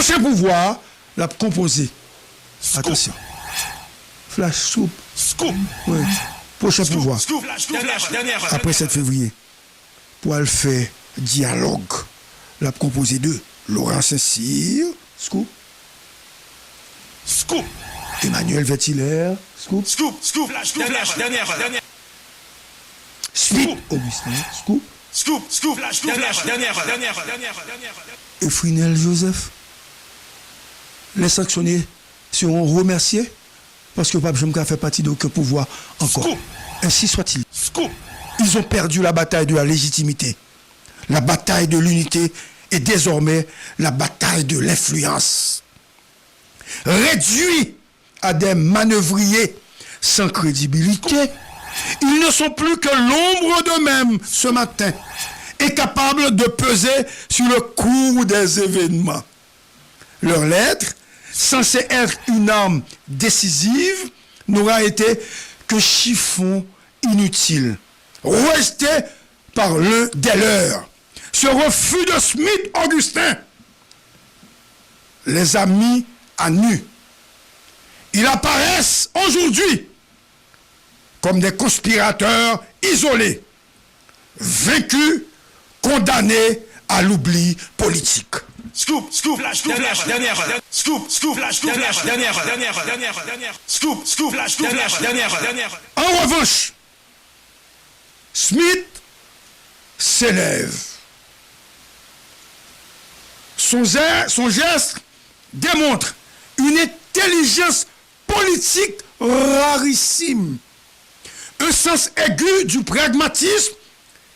Prochain pouvoir, la composé. Attention. Flash scoop. Scoop. Oui. Prochain pouvoir. Scoop. Dernière. Après 7 février. Pour le faire dialogue. La composé de Laurent Saint-Cyr. Scoop. Scoop. Emmanuel Vettiler. Scoop. Scoop. Dernière. Smith Augustin. Scoop. Scoop. Dernière. Et Frinel Joseph. Les sanctionnés seront remerciés parce que Pape Jemka fait partie d'aucun pouvoir encore. Scoop. Ainsi soit-il. Scoop. Ils ont perdu la bataille de la légitimité. La bataille de l'unité est désormais la bataille de l'influence. Réduits à des manœuvriers sans crédibilité, ils ne sont plus que l'ombre d'eux-mêmes ce matin, incapables de peser sur le cours des événements. Leur lettre, censée être une arme décisive, n'aura été que chiffon inutile, rejeté par l'un des leurs. Ce refus de Smith Augustin les a mis à nu. Ils apparaissent aujourd'hui comme des conspirateurs isolés, vaincus, condamnés à l'oubli politique. Scoop. Dernière. En revanche, Smith s'élève. Son geste démontre une intelligence politique rarissime, un sens aigu du pragmatisme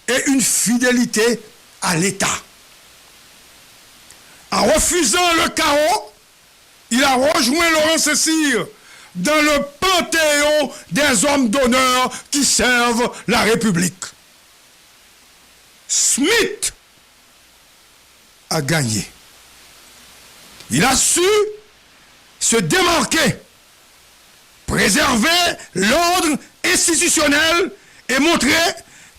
et une fidélité à l'État. En refusant le chaos, il a rejoint Laurent Saint-Cyr dans le panthéon des hommes d'honneur qui servent la République. Smith a gagné. Il a su se démarquer, préserver l'ordre institutionnel et montrer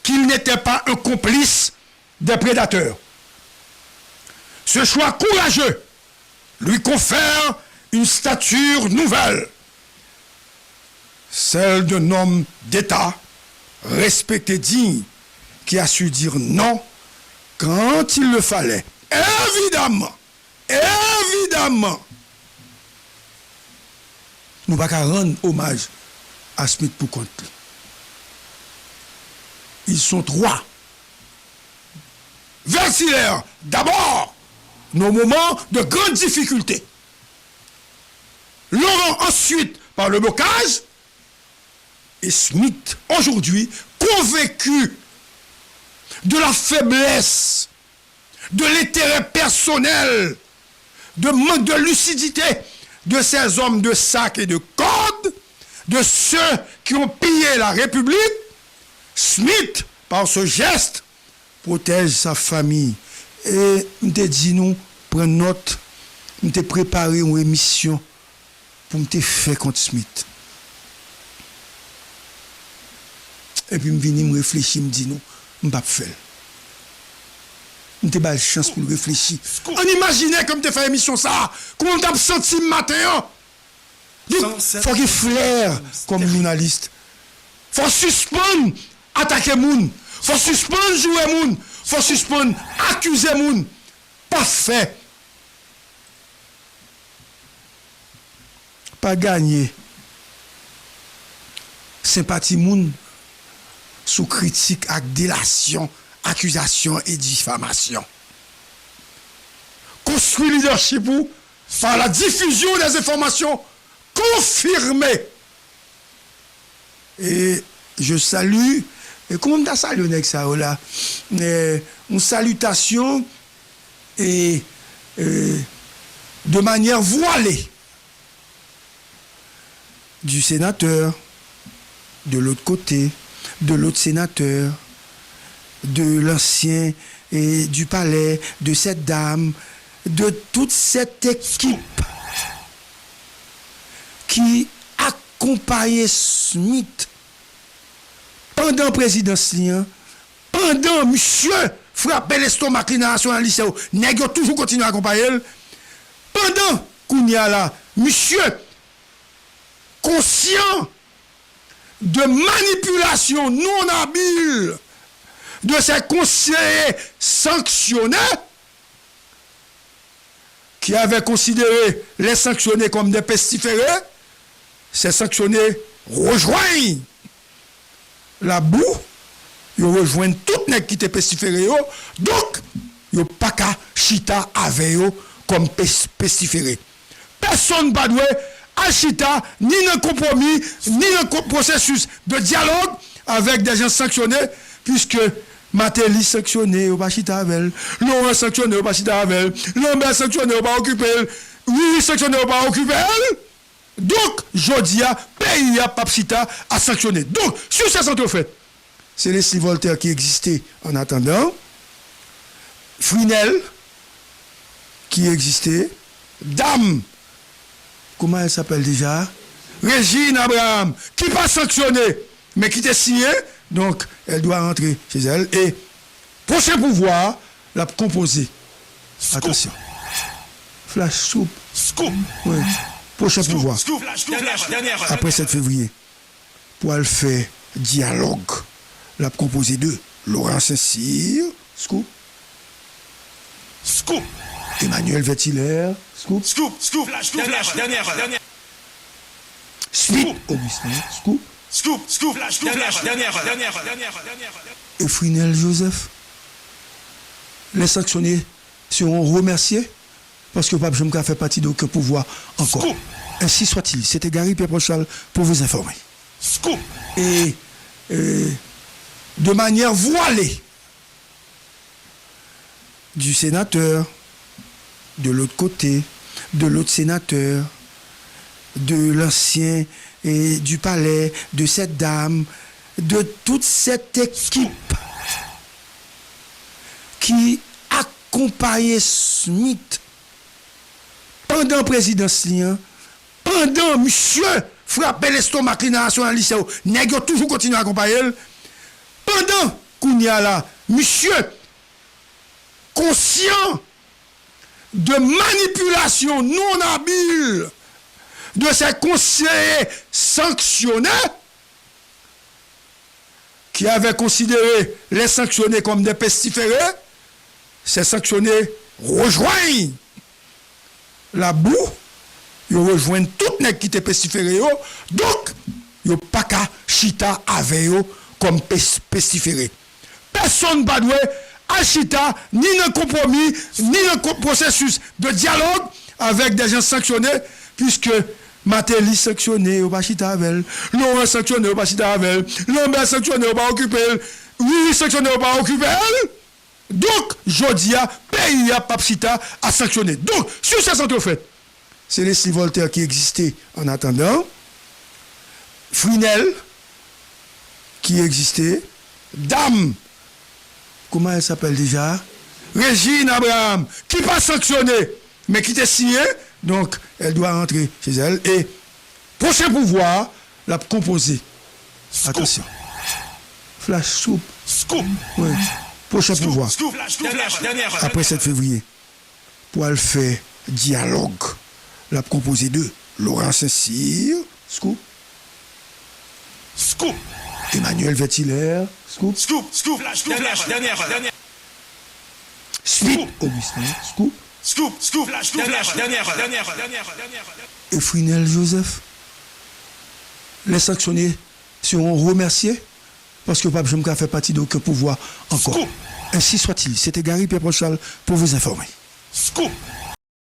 qu'il n'était pas un complice des prédateurs. Ce choix courageux lui confère une stature nouvelle, celle d'un homme d'État respecté, digne, qui a su dire non quand il le fallait. Évidemment, nous ne pouvons pas rendre hommage à Smith pour compte. Ils sont trois. Versilaire, d'abord, nos moments de grande difficulté. Laurent ensuite par le blocage. Et Smith, aujourd'hui, convaincu de la faiblesse, de l'intérêt personnel, de manque de lucidité de ces hommes de sac et de code, de ceux qui ont pillé la République. Smith, par ce geste, protège sa famille. Et nous te dit nous, prendre note, nous te préparé une émission pour nous faire contre Smith. Et puis, je viens me réfléchir, me dire, nous, je ne vais pas faire. Je n'ai pas de chance pour réfléchir. On imaginait comme tu fais émission ça, comment tu as senti le matin. Il faut qu'il flaire comme journaliste. Il faut suspendre, attaquer les gens. Il faut suspendre, jouer les gens. Il faut suspendre, accuser les gens. Pas fait. Pas gagner. Sympathie moun sous critique, avec délation, accusation et diffamation. Construit leadership par la diffusion des informations confirmées. Et je salue, et comment tu as salué avec ça là? Une salutation et de manière voilée du sénateur, de l'autre côté, de l'autre sénateur, de l'ancien et du palais, de cette dame, de toute cette équipe qui accompagnait Smith pendant la présidence, pendant monsieur frappait l'estomac dans la lycée, nèg toujours continué à accompagner, pendant Pendant qu'on y a là, monsieur, conscient de manipulation non habile de ces conseillers sanctionnés, qui avaient considéré les sanctionnés comme des pestiférés, ces sanctionnés rejoignent la boue, ils rejoignent tout les qui étaient pestiférés, donc ils n'ont pas qu'à chita avec eux comme pestiférés. Personne ne doit chita ni un compromis, ni un processus de dialogue avec des gens sanctionnés, puisque Matéli sanctionné, on va chita avec elle, Laurent sanctionné, on va chita avec elle, Lambert sanctionné, on va occuper elle, oui sanctionné, on va occuper elle. Donc, Jodia, pays à Papchita a sanctionné. Donc, sur ces centres faits, c'est Leslie Voltaire qui existait en attendant, Frinel qui existait, Dame, comment elle s'appelle déjà? Régine Abraham, qui pas sanctionné, mais qui était signé, donc elle doit rentrer chez elle. Et prochain pouvoir, la composer. Attention. Flash soup. Scoop. Oui. Prochain pouvoir. Scoop. Dernière. Après 7 février. Pour elle faire dialogue. La composer de Laurent Saint-Cyr. Scoop. Scoop. Emmanuel Vettiler. Scoop. Scoop. Dernière. Smith Augustin. Scoop. Scoop. Dernière. Et Frinel Joseph. Les sanctionnés seront remerciés parce que Pape Jomka fait partie d'aucun pouvoir encore. Scoop. Ainsi soit-il. C'était Gary Pierre Prochal pour vous informer. Scoop. Et de manière voilée du sénateur, de l'autre côté, de l'autre sénateur, de l'ancien et du palais, de cette dame, de toute cette équipe qui accompagnait Smith pendant la présidence, pendant monsieur frappait l'estomac dans la nationalité, nèg yo toujours continué à accompagner. Pendant qu'on y a là, monsieur conscient de manipulation non habile de ces conseillers sanctionnés, qui avaient considéré les sanctionnés comme des pestiférés, ces sanctionnés rejoignent la boue, ils rejoignent tout les qui étaient pestiférés, donc ils n'ont pas qu'à chita avec eux comme pestiférés. Personne ne doit chita ni un compromis, ni un processus de dialogue avec des gens sanctionnés, puisque Matéli sanctionné, on va chita avec elle, Laurent sanctionné, on va chita avec elle, Lambert sanctionné, on va occuper elle, oui sanctionné, on va occuper elle. Donc, Jodia, pays à Papchita a sanctionné. Donc, sur ces centres faits, c'est Leslie Voltaire qui existait en attendant, Frinel qui existait, Dame, comment elle s'appelle déjà? Régine Abraham, qui pas sanctionné, mais qui était signé, donc elle doit rentrer chez elle. Et prochain pouvoir, la composer. Attention. Flash soup. Scoop. Oui. Prochain pouvoir. Dernière. Après 7 février. Pour elle faire dialogue. La composer de Laurent Saint-Cyr. Scoop. Emmanuel Vettiler. Scoop. Dernière. Smith Augustin. Scoop. Scoop. Dernière. Et Frinel Joseph. Les sanctionnés seront remerciés parce que Pape Jomka fait partie d'aucun pouvoir encore. Scoop. Ainsi soit-il. C'était Gary Pierre Prochal pour vous informer. Scoop.